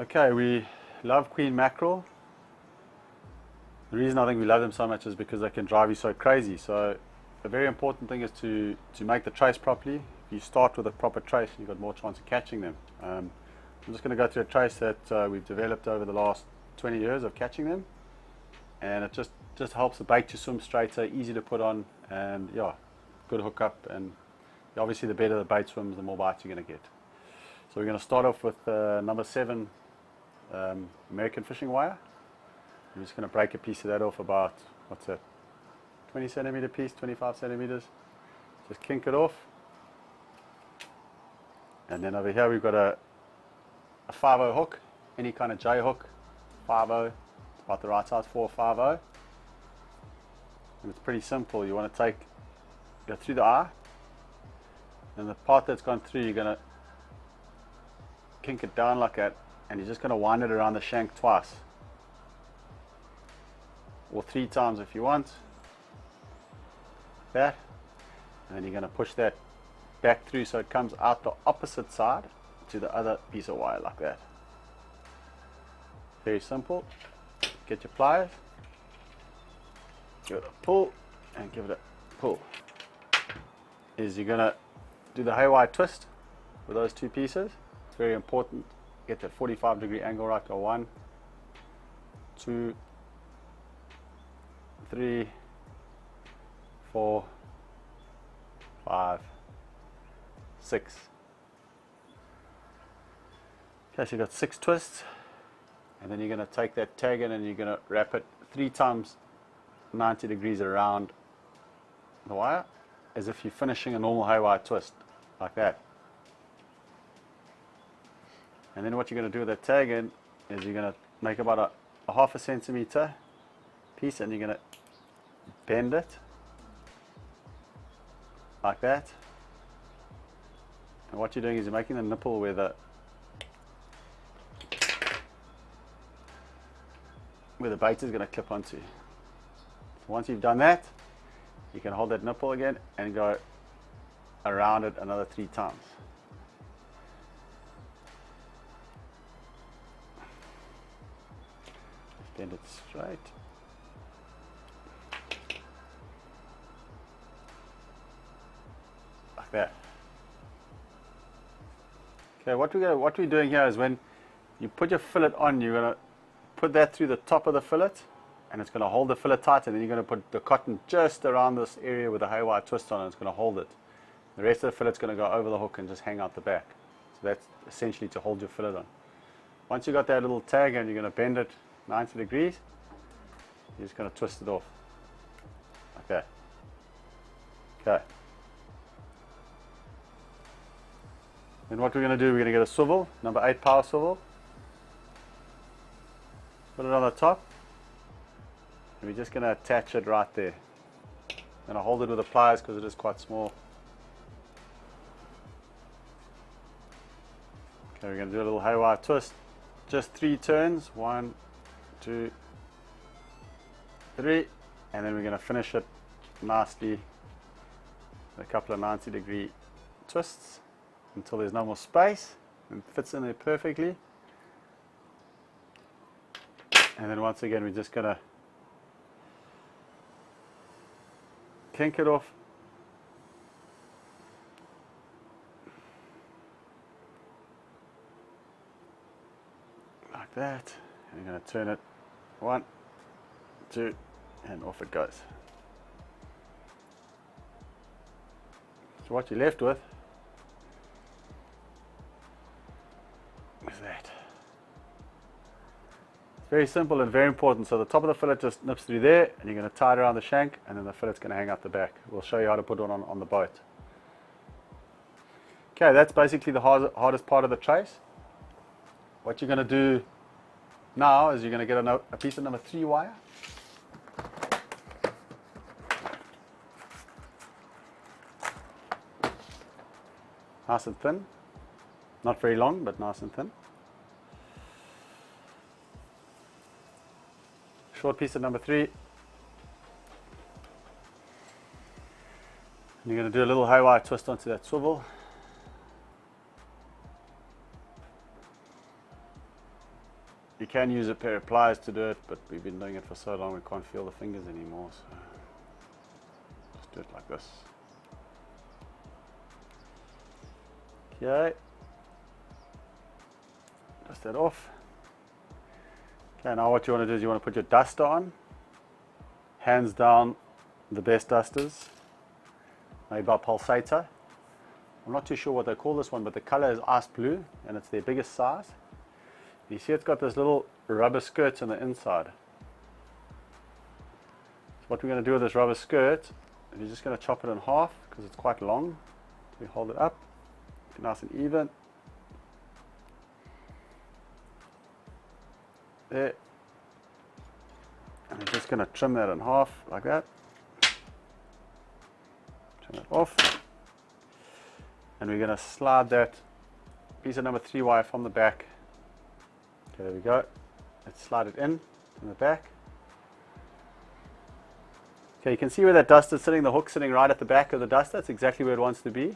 Okay, we love queen mackerel. The reason I think we love them so much is because they can drive you so crazy. So a very important thing is to make the trace properly. If you start with a proper trace, you've got more chance of catching them. I'm just going to go through a trace that we've developed over the last 20 years of catching them, and it just helps the bait to swim straighter, easy to put on, and yeah, good hookup. And obviously the better the bait swims, the more bites you're going to get. So we're going to start off with number 7 American fishing wire. I'm just going to break a piece of that off about, what's that, 20 centimeter piece, 25 centimeters. Just kink it off. And then over here we've got a 5/0 hook, any kind of J hook, 5/0, about the right size for a 5/0. And it's pretty simple. You want to go through the eye, and the part that's gone through, you're going to kink it down like that, and you're just going to wind it around the shank twice, or 3 times if you want. That, and then you're going to push that back through so it comes out the opposite side to the other piece of wire like that. Very simple. Get your pliers, give it a pull, and give it a pull. You're going to do the haywire twist with those 2 pieces. It's very important. Get that 45-degree angle right. Go 1, 2, 3, 4, 5, 6. Okay, so you've got 6 twists, and then you're going to take that tag in and you're going to wrap it 3 times 90 degrees around the wire, as if you're finishing a normal haywire twist, like that. And then what you're going to do with that tag in is you're going to make about a 1/2 centimeter piece, and you're going to bend it like that. And what you're doing is you're making the nipple where the bait is going to clip onto. So once you've done that, you can hold that nipple again and go around it another 3 times. Just bend it straight. Like that. Okay, what we're doing here is when you put your fillet on, you're going to put that through the top of the fillet, and it's going to hold the fillet tight, and then you're going to put the cotton just around this area with the haywire twist on it. It's going to hold it. The rest of the fillet's going to go over the hook and just hang out the back. So that's essentially to hold your fillet on. Once you've got that little tag and you're going to bend it 90 degrees, you're just going to twist it off. Like that. Okay. Then what we're going to do, we're going to get a swivel, number 8 power swivel. Put it on the top, and we're just going to attach it right there. I'm going to hold it with the pliers because it is quite small. Okay, we're going to do a little haywire twist. Just 3 turns, 1, 2, 3, and then we're going to finish it nicely with a couple of 90-degree twists until there's no more space and it fits in there perfectly. And then once again, we're just going to kink it off. Like that. And you're going to turn it 1, 2, and off it goes. So what you're left with is that. Very simple and very important. So the top of the fillet just nips through there, and you're going to tie it around the shank, and then the fillet's going to hang out the back. We'll show you how to put it on the boat. Okay, that's basically the hardest part of the trace. What you're going to do now is you're going to get a piece of number 3 wire. Nice and thin. Not very long, but nice and thin. Short piece of number 3. And you're going to do a little haywire twist onto that swivel. can use a pair of pliers to do it, but we've been doing it for so long we can't feel the fingers anymore, so just do it like this. Okay, dust that off. Okay, now what you want to do is you want to put your duster on. Hands down, the best dusters, made by Pulsator. I'm not too sure what they call this one, but the color is ice blue and it's their biggest size. You see it's got this little rubber skirts on the inside. So what we're going to do with this rubber skirt is you're just going to chop it in half because it's quite long. So we hold it up, nice and even. There. And we're just going to trim that in half like that. Trim it off. And we're going to slide that piece of number 3 wire from the back. Okay, there we go. Let's slide it in from the back. Okay, you can see where that duster is sitting, the hook sitting right at the back of the duster. That's exactly where it wants to be.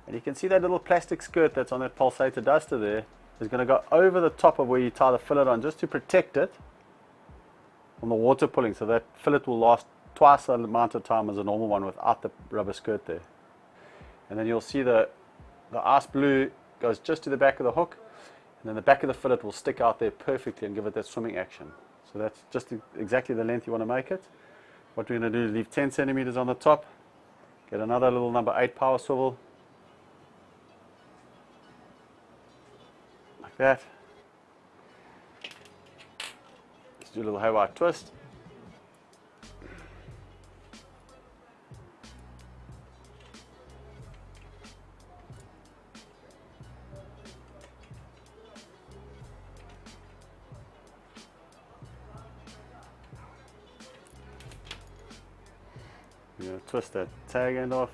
And you can see that little plastic skirt that's on that Pulsator duster there is going to go over the top of where you tie the fillet on just to protect it from the water pulling. So that fillet will last twice the amount of time as a normal one without the rubber skirt there. And then you'll see the ice blue goes just to the back of the hook, and then the back of the fillet will stick out there perfectly and give it that swimming action. So that's just exactly the length you want to make it. What we're going to do is leave 10 centimeters on the top, get another little number 8 power swivel, like that. Let's do a little haywire twist. We're going to twist that tag end off.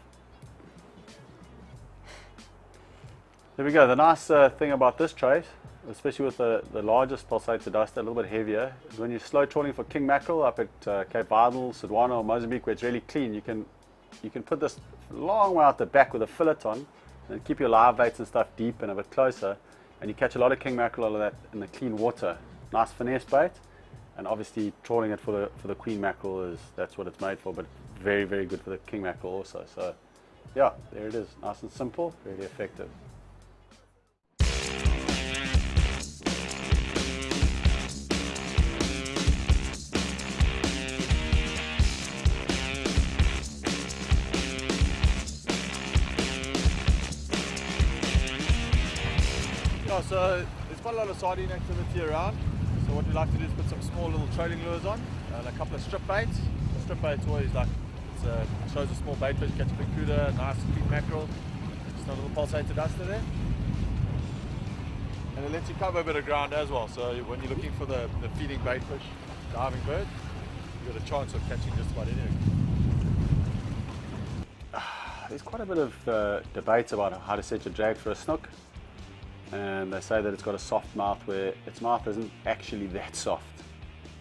There we go. The nice thing about this trace, especially with the largest Pulsator duster, a little bit heavier, is when you're slow trawling for king mackerel up at Cape Vidal, Saltwater or Mozambique where it's really clean, you can put this long way out the back with a fillet on and keep your live baits and stuff deep and a bit closer, and you catch a lot of king mackerel out of that in the clean water. Nice finesse bait, and obviously trawling it for the queen mackerel that's what it's made for, but very, very good for the king mackerel also. So yeah, there it is, nice and simple, really effective. Yeah, so there's quite a lot of sardine activity around. So what we like to do is put some small little trolling lures on and a couple of strip baits. The strip bait's always like, it shows a small bait fish, catch a big cuda, nice clean mackerel, just a little Pulsator duster there. And it lets you cover a bit of ground as well. So when you're looking for the feeding bait fish, diving bird, you've got a chance of catching just about anything. There's quite a bit of debate about how to set your drag for a snook. And they say that it's got a soft mouth where its mouth isn't actually that soft.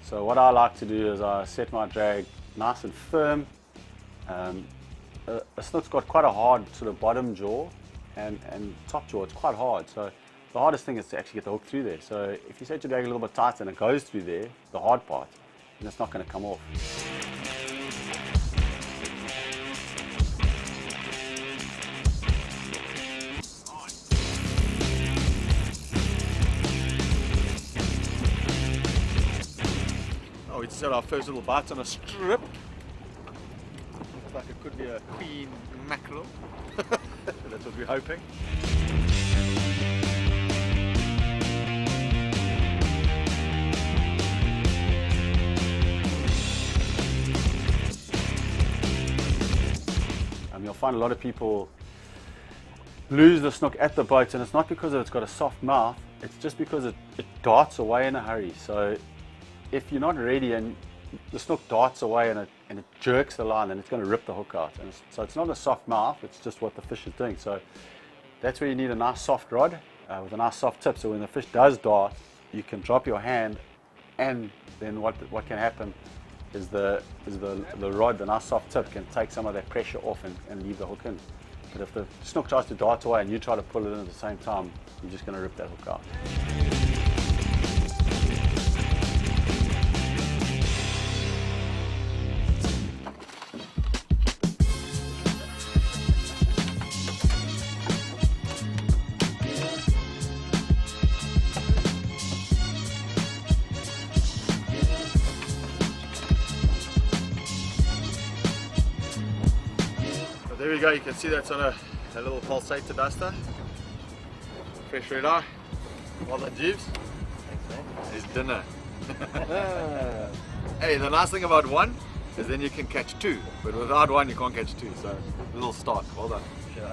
So what I like to do is I set my drag nice and firm. A snook's got quite a hard sort of bottom jaw and top jaw. It's quite hard. So the hardest thing is to actually get the hook through there. So if you set your drag a little bit tighter and it goes through there, the hard part, then it's not going to come off. We just had our first little bite on a strip. Looks like it could be a queen mackerel. That's what we're hoping. You'll find a lot of people lose the snook at the boat, and it's not because it's got a soft mouth, it's just because it darts away in a hurry. So if you're not ready and the snook darts away and it jerks the line, then it's going to rip the hook out. And so it's not a soft mouth, it's just what the fish is doing. So that's where you need a nice soft rod with a nice soft tip. So when the fish does dart, you can drop your hand, and then what can happen is the rod, the nice soft tip, can take some of that pressure off and leave the hook in. But if the snook tries to dart away and you try to pull it in at the same time, you're just going to rip that hook out. there we go, you can see that's on a little pulsator duster. Fresh red eye. Well done, Jeeves. Thanks, man. It's dinner. Hey, the nice thing about one is then you can catch two, but without one you can't catch two, so a little start. Well done. Sure.